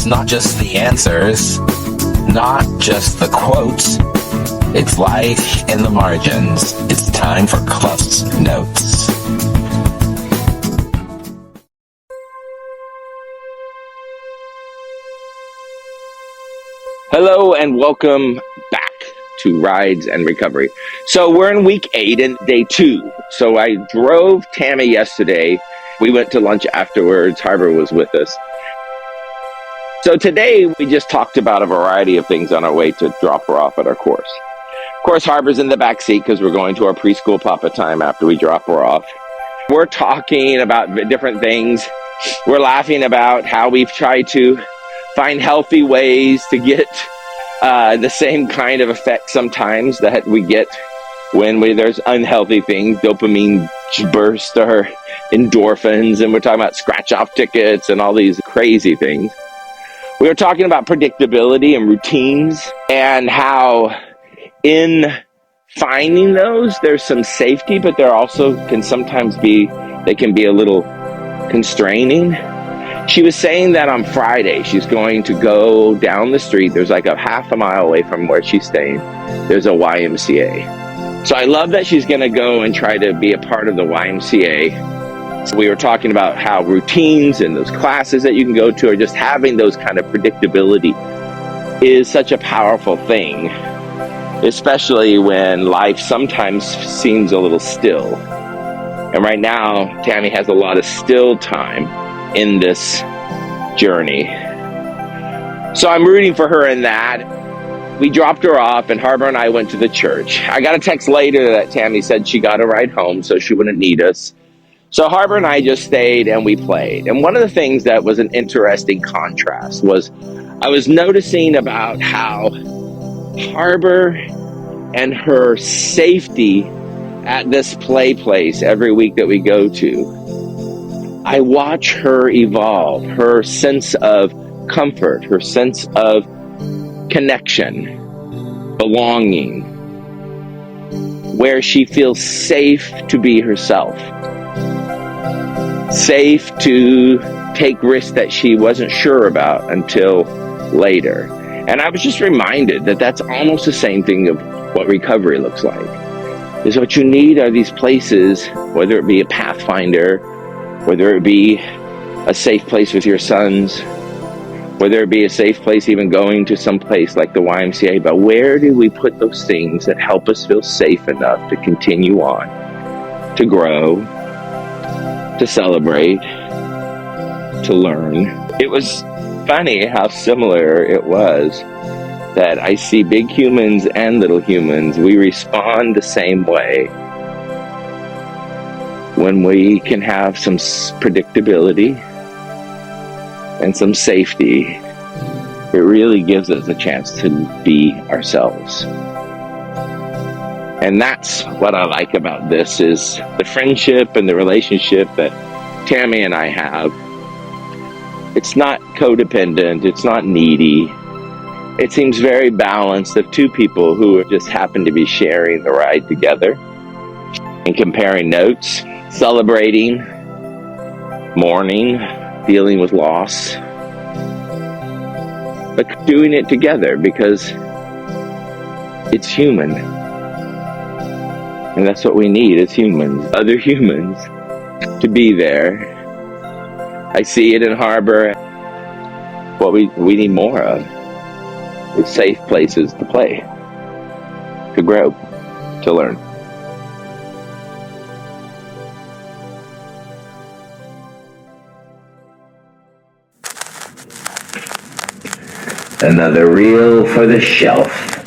not just the answers, not just the quotes. It's life in the margins. It's time for CluffsNotes. Hello and welcome back to Rides and Recovery. So we're in week 8 and day 2. So I drove Tammy yesterday. We went to lunch afterwards. Harbor was with us. So today we just talked about a variety of things on our way to drop her off at our course. Of course, Harbor's in the back seat because we're going to our preschool papa time after we drop her off. We're talking about different things. We're laughing about how we've tried to find healthy ways to get the same kind of effect sometimes that we get when there's unhealthy things, dopamine bursts or endorphins, and we're talking about scratch-off tickets and all these crazy things. We were talking about predictability and routines and how in finding those, there's some safety, but there also can sometimes be a little constraining. She was saying that on Friday, she's going to go down the street. There's like a half a mile away from where she's staying. There's a YMCA. So I love that she's going to go and try to be a part of the YMCA. So we were talking about how routines and those classes that you can go to, or just having those kind of predictability, is such a powerful thing, especially when life sometimes seems a little still. And right now, Tammy has a lot of still time in this journey. So I'm rooting for her in that. We dropped her off, and Harbor and I went to the church. I got a text later that Tammy said she got a ride home, so she wouldn't need us. So Harbor and I just stayed and we played. And one of the things that was an interesting contrast was I was noticing about how Harbor and her safety at this play place every week that we go to, I watch her evolve, her sense of comfort, her sense of connection, belonging, where she feels safe to be herself, safe to take risks that she wasn't sure about until later. And I was just reminded that that's almost the same thing of what recovery looks like. Is what you need are these places, whether it be a Pathfinder, whether it be a safe place with your sons, whether it be a safe place even going to some place like the YMCA, but where do we put those things that help us feel safe enough to continue on, to grow, to celebrate, to learn? It was funny how similar it was that I see big humans and little humans. We respond the same way. When we can have some predictability and some safety, it really gives us a chance to be ourselves. And that's what I like about this, is the friendship and the relationship that Tammy and I have. It's not codependent, it's not needy. It seems very balanced of two people who just happen to be sharing the ride together and comparing notes, celebrating, mourning, dealing with loss, but doing it together because it's human. And that's what we need as humans, other humans, to be there. I see it in Harbor. What we need more of is safe places to play, to grow, to learn. Another reel for the shelf.